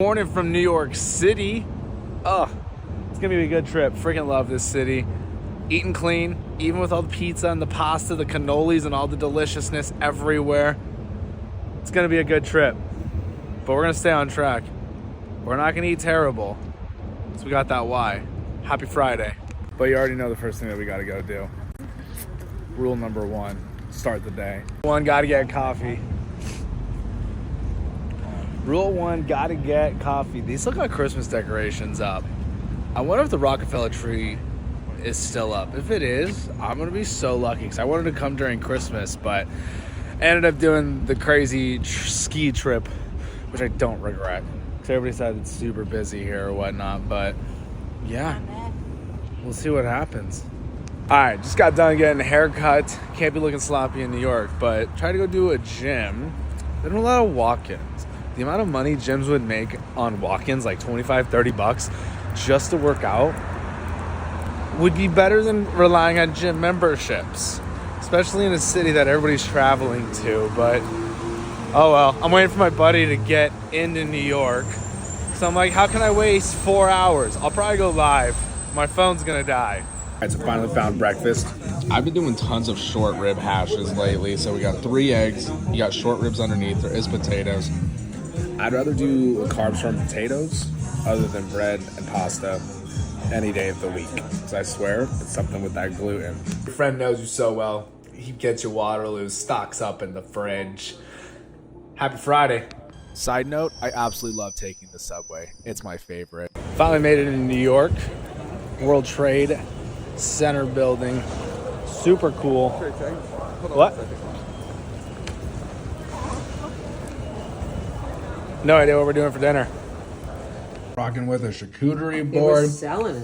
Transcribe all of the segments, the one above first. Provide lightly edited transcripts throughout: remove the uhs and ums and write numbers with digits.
Morning from New York City. Oh, it's gonna be a good trip. Freaking love this city. Eating clean, even with all the pizza and the pasta, the cannolis and all the deliciousness everywhere. It's gonna be a good trip, but we're gonna stay on track. We're not gonna eat terrible, so we got that why. Happy Friday. But you already know the first thing that we gotta go do. Rule number one, start the day. One, gotta get coffee. Rule one, gotta get coffee. These look like Christmas decorations up. I wonder if the Rockefeller tree is still up. If it is, I'm gonna be so lucky because I wanted to come during Christmas, but I ended up doing the crazy ski trip, which I don't regret. Because everybody said it's super busy here or whatnot, but yeah, we'll see what happens. All right, just got done getting a haircut. Can't be looking sloppy in New York, but try to go do a gym. There's a lot of walk-ins. The amount of money gyms would make on walk-ins, like 25, 30 bucks, just to work out, would be better than relying on gym memberships, especially in a city that everybody's traveling to. But, oh well, I'm waiting for my buddy to get into New York. So I'm like, how can I waste 4 hours? I'll probably go live. My phone's gonna die. All right, so finally found breakfast. I've been doing tons of short rib hashes lately. So we got 3 eggs, you got short ribs underneath, there is potatoes. I'd rather do carbs from potatoes other than bread and pasta any day of the week. Because I swear, it's something with that gluten. Your friend knows you so well. He gets you Waterloo, stocks up in the fridge. Happy Friday. Side note, I absolutely love taking the subway. It's my favorite. Finally made it in New York. World Trade Center building. Super cool. What? No idea what we're doing for dinner. Rocking with a charcuterie board.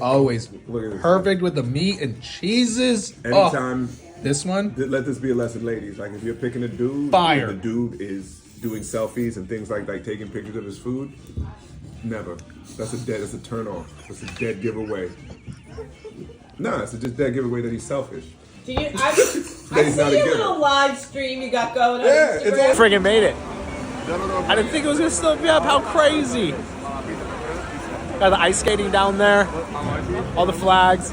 Always perfect with the meat and cheeses. Anytime. Oh, this one? Let this be a lesson, ladies. Like if you're picking a dude, Fire. The dude is doing selfies and things like taking pictures of his food. Never. That's a turn off. That's a dead giveaway. Nah, it's a just dead giveaway that he's selfish. Do you? I see your little live stream you got going on Instagram. It's all friggin' made it. I didn't think it was gonna still be up. How crazy! Got the ice skating down there, all the flags,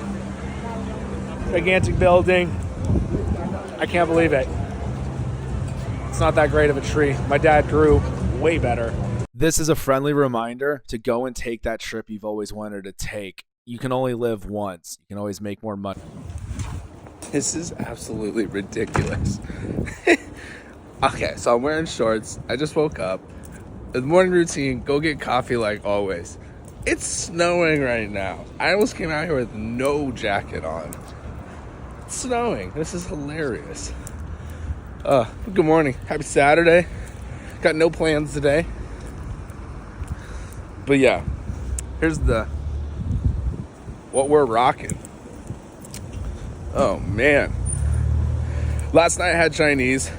gigantic building. I can't believe it. It's not that great of a tree. My dad grew way better. This is a friendly reminder to go and take that trip you've always wanted to take. You can only live once. You can always make more money. This is absolutely ridiculous. Okay, so I'm wearing shorts. I just woke up. The morning routine, go get coffee like always. It's snowing right now. I almost came out here with no jacket on. It's snowing. This is hilarious. Good morning. Happy Saturday. Got no plans today. But yeah, here's what we're rocking. Oh man. Last night I had Chinese.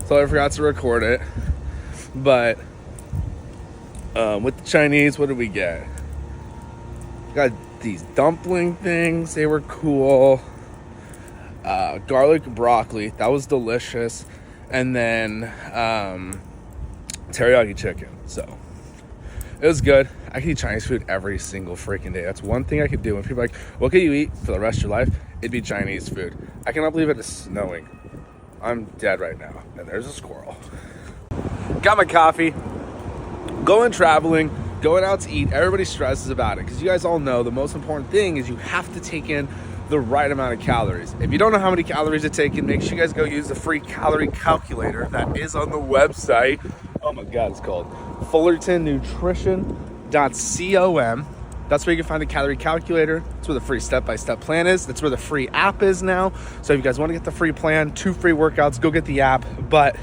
So I forgot to record it, but with the Chinese, what did we get? Got these dumpling things. They were cool. Garlic broccoli. That was delicious. And then teriyaki chicken. So it was good. I could eat Chinese food every single freaking day. That's one thing I could do. When people are like, what could you eat for the rest of your life? It'd be Chinese food. I cannot believe it is snowing. I'm dead right now. And there's a squirrel. Got my coffee. Going traveling. Going out to eat. Everybody stresses about it. Because you guys all know the most important thing is you have to take in the right amount of calories. If you don't know how many calories to take in, make sure you guys go use the free calorie calculator that is on the website. Oh my God, it's called Fullerton Nutrition.com. That's where you can find the calorie calculator. That's where the free step-by-step plan is. That's where the free app is now. So if you guys want to get the free plan, 2 free workouts, go get the app. But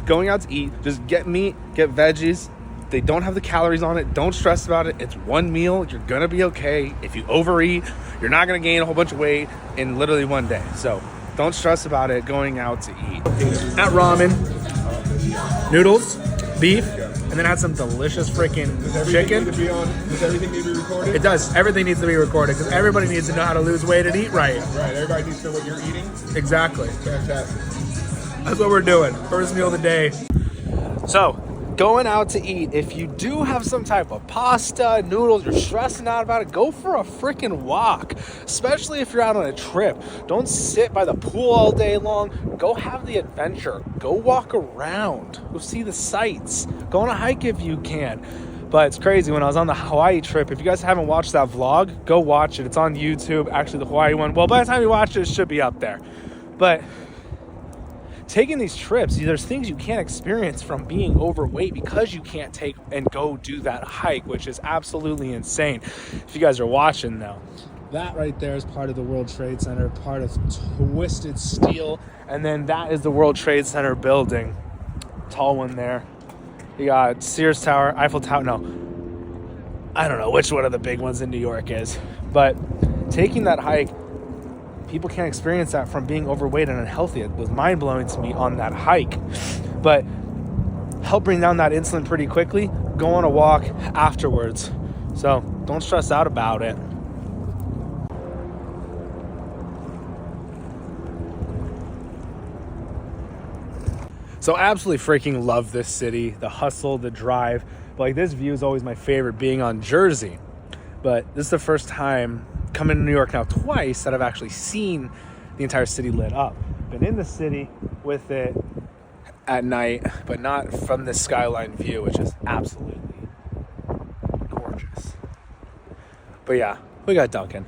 going out to eat, just get meat, get veggies. They don't have the calories on it. Don't stress about it. It's one meal. You're going to be okay. If you overeat, you're not going to gain a whole bunch of weight in literally one day. So don't stress about it going out to eat. At ramen, noodles, beef, and then had some delicious freaking chicken. Does everything need to be recorded? It does. Everything needs to be recorded because everybody needs to know how to lose weight and eat right. Right, everybody needs to know what you're eating. Exactly. Fantastic. That's what we're doing. First meal of the day. So, going out to eat, if you do have some type of pasta, noodles, you're stressing out about it, go for a freaking walk, especially if you're out on a trip. Don't sit by the pool all day long. Go have the adventure. Go walk around. Go see the sights. Go on a hike if you can. But it's crazy, when I was on the Hawaii trip, if you guys haven't watched that vlog, go watch it. It's on YouTube. Actually, the Hawaii one, well, by the time you watch it, it should be up there. But taking these trips, there's things you can't experience from being overweight because you can't take and go do that hike, which is absolutely insane. If you guys are watching though, that right there is part of the World Trade Center, part of twisted steel, and then that is the World Trade Center building, tall one there. You got Sears Tower, Eiffel Tower. No, I don't know which one of the big ones in New York is, but taking that hike, people can't experience that from being overweight and unhealthy. It was mind-blowing to me on that hike. But help bring down that insulin pretty quickly. Go on a walk afterwards. So don't stress out about it. So I absolutely freaking love this city, the hustle, the drive. But like, this view is always my favorite, being on Jersey. But this is the first time coming to New York now twice that I've actually seen the entire city lit up. Been in the city with it at night, but not from this skyline view, which is absolutely gorgeous. But yeah, we got Duncan,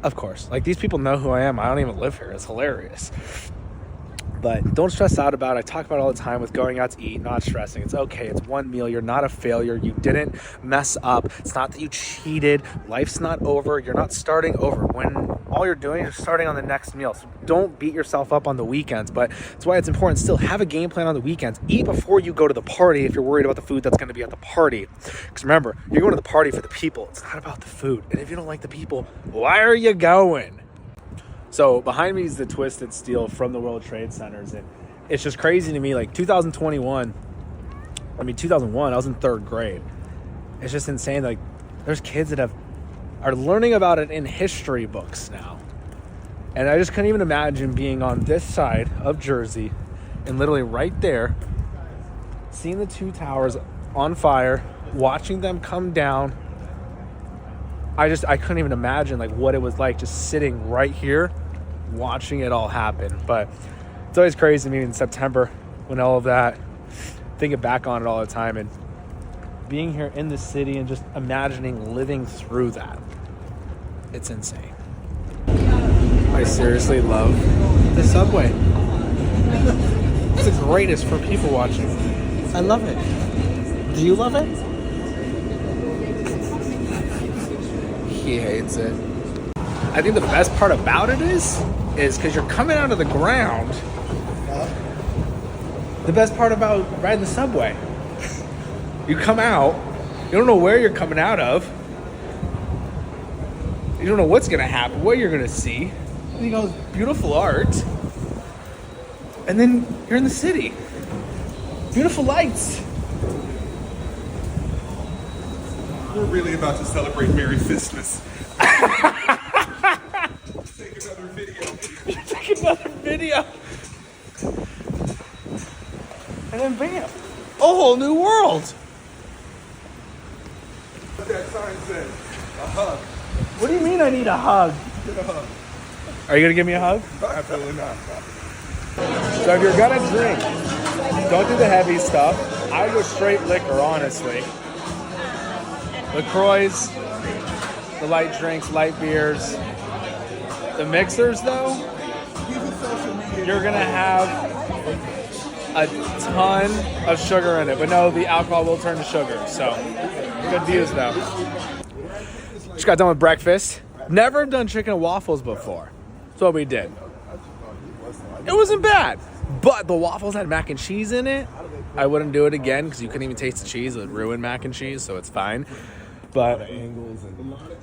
of course. Like, these people know who I am. I don't even live here. It's hilarious. But don't stress out about it. I talk about it all the time with going out to eat, not stressing. It's okay. It's one meal. You're not a failure. You didn't mess up. It's not that you cheated. Life's not over. You're not starting over. When all you're doing is starting on the next meal. So don't beat yourself up on the weekends. But that's why it's important. Still have a game plan on the weekends. Eat before you go to the party if you're worried about the food that's going to be at the party. Because remember, you're going to the party for the people. It's not about the food. And if you don't like the people, why are you going? So behind me is the twisted steel from the World Trade Centers, and it's just crazy to me. Like 2001, I was in third grade. It's just insane. Like, there's kids that are learning about it in history books now, and I just couldn't even imagine being on this side of Jersey, and literally right there, seeing the two towers on fire, watching them come down. I couldn't even imagine like what it was like just sitting right here watching it all happen. But it's always crazy to me in September when all of that, thinking back on it all the time and being here in the city and just imagining living through that. It's insane. I seriously love the subway. It's the greatest for people watching. I love it. Do you love it? He hates it. I think the best part about it is because you're coming out of the ground. The best part about riding the subway, you come out, you don't know where you're coming out of. You don't know what's gonna happen, what you're gonna see. You know, beautiful art. And then you're in the city. Beautiful lights. We're really about to celebrate Merry Fistmas. Take another video. Take another video. And then bam, a whole new world. What that sign says, a hug. What do you mean I need a hug? Get a hug. Are you gonna give me a hug? Absolutely not. So if you're gonna drink, don't do the heavy stuff. I go straight liquor, honestly. LaCroix, the light drinks, light beers. The mixers, though, you're gonna have a ton of sugar in it. But no, the alcohol will turn to sugar. So, good views, though. Just got done with breakfast. Never done chicken and waffles before. That's what we did. It wasn't bad. But the waffles had mac and cheese in it. I wouldn't do it again because you couldn't even taste the cheese. It would ruin mac and cheese, so it's fine. But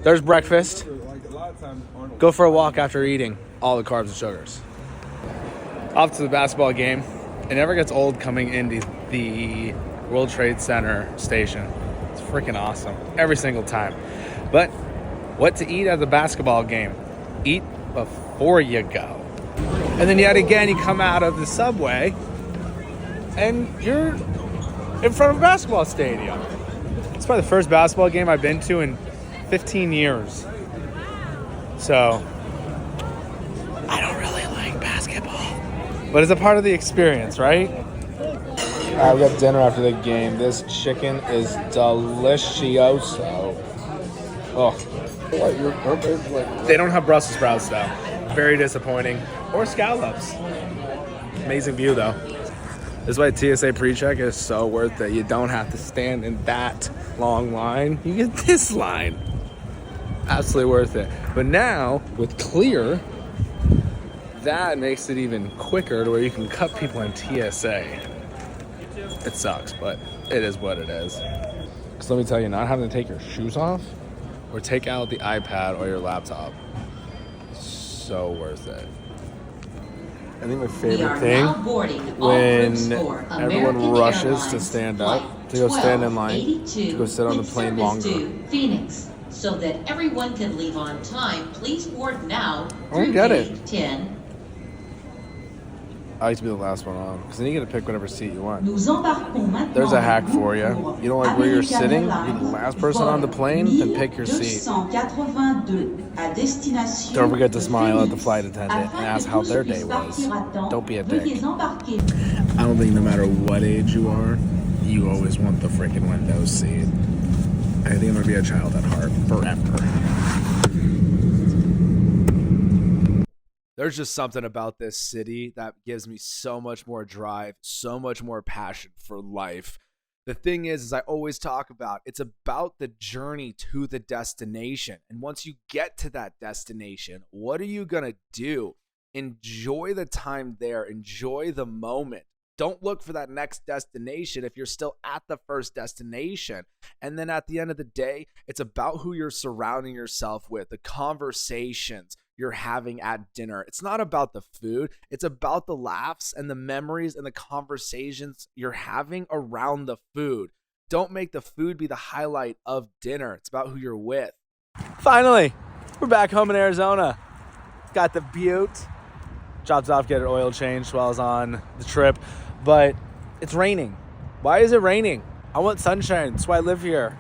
there's breakfast. Go for a walk after eating all the carbs and sugars. Off to the basketball game. It never gets old coming into the World Trade Center station. It's freaking awesome every single time. But what to eat at the basketball game? Eat before you go. And then yet again, you come out of the subway and you're in front of a basketball stadium. It's probably the first basketball game I've been to in 15 years. So, I don't really like basketball. But it's a part of the experience, right? All right, we got dinner after the game. This chicken is delicioso. Oh. They don't have Brussels sprouts, though. Very disappointing. Or scallops. Amazing view, though. This is why TSA pre-check is so worth it. You don't have to stand in that long line. You get this line. Absolutely worth it. But now, with Clear, that makes it even quicker to where you can cut people in TSA. It sucks, but it is what it is. Because let me tell you, not having to take your shoes off or take out the iPad or your laptop, so worth it. I think my favorite thing when everyone rushes to stand up, to go stand in line, to go sit on the plane longer. Phoenix. So that everyone can leave on time, please board now through gate 10. I like to be the last one on, because then you get to pick whatever seat you want. There's a hack for you. You don't like where you're sitting, you're the last person on the plane, then pick your seat. Don't forget to smile at the flight attendant and ask how their day was. Don't be a dick. I don't think no matter what age you are, you always want the freaking window seat. I think I'm going to be a child at heart forever. There's just something about this city that gives me so much more drive, so much more passion for life. The thing is I always talk about, it's about the journey to the destination. And once you get to that destination, what are you going to do? Enjoy the time there. Enjoy the moment. Don't look for that next destination if you're still at the first destination. And then at the end of the day, it's about who you're surrounding yourself with, the conversations you're having at dinner. It's not about the food. It's about the laughs and the memories and the conversations you're having around the food. Don't make the food be the highlight of dinner. It's about who you're with. Finally, we're back home in Arizona. Got the Butte. Dropped off, get an oil change while I was on the trip. But it's raining. Why is it raining? I want sunshine. That's why I live here.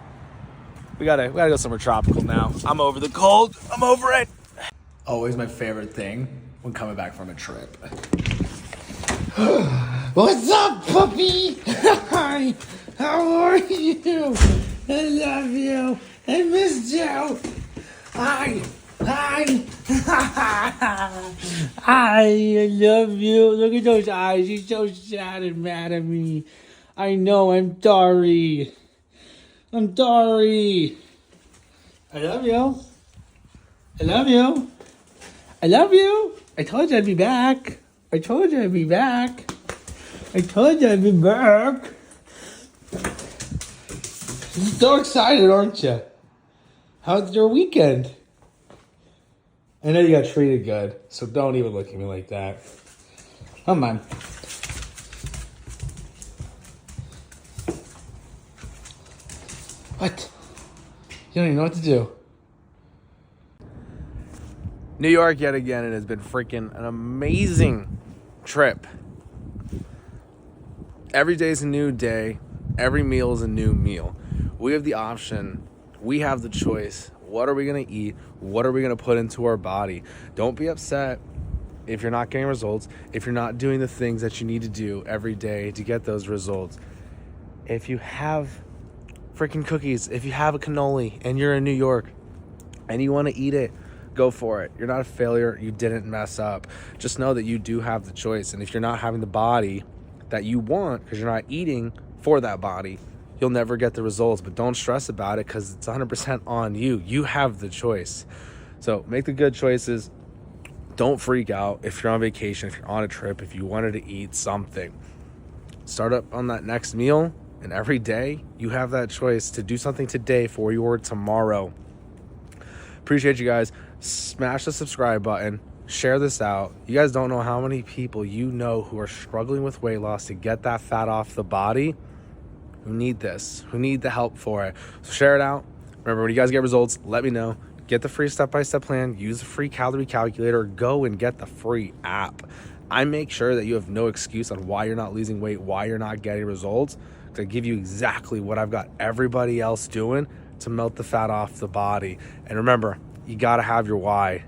We gotta go somewhere tropical now. I'm over the cold. I'm over it. Always my favorite thing when coming back from a trip. What's up, puppy? Hi. How are you? I love you. I missed you. Hi. Hi. Hi. I love you. Look at those eyes. He's so sad and mad at me. I know. I'm sorry. I'm sorry. I love you. I love you. I love you. I told you I'd be back. I told you I'd be back. I told you I'd be back. You're so excited, aren't you? How's your weekend? I know you got treated good, so don't even look at me like that. Come on. What? You don't even know what to do. New York yet again, it has been freaking an amazing trip. Every day is a new day. Every meal is a new meal. We have the option. We have the choice. What are we going to eat? What are we going to put into our body? Don't be upset if you're not getting results, if you're not doing the things that you need to do every day to get those results. If you have freaking cookies, if you have a cannoli and you're in New York and you want to eat it, go for it. You're not a failure. You didn't mess up. Just know that you do have the choice. And if you're not having the body that you want because you're not eating for that body, you'll never get the results. But don't stress about it because it's 100% on you. You have the choice. So make the good choices. Don't freak out if you're on vacation, if you're on a trip, if you wanted to eat something. Start up on that next meal. And every day you have that choice to do something today for your tomorrow. Appreciate you guys. Smash the subscribe button. Share this out. You guys don't know how many people you know who are struggling with weight loss to get that fat off the body, who need this, who need the help for it. So share it out. Remember, when you guys get results, let me know. Get the free step-by-step plan. Use the free calorie calculator. Go and get the free app. I make sure that you have no excuse on why you're not losing weight, why you're not getting results. I give you exactly what I've got everybody else doing to melt the fat off the body. And remember, you got to have your why.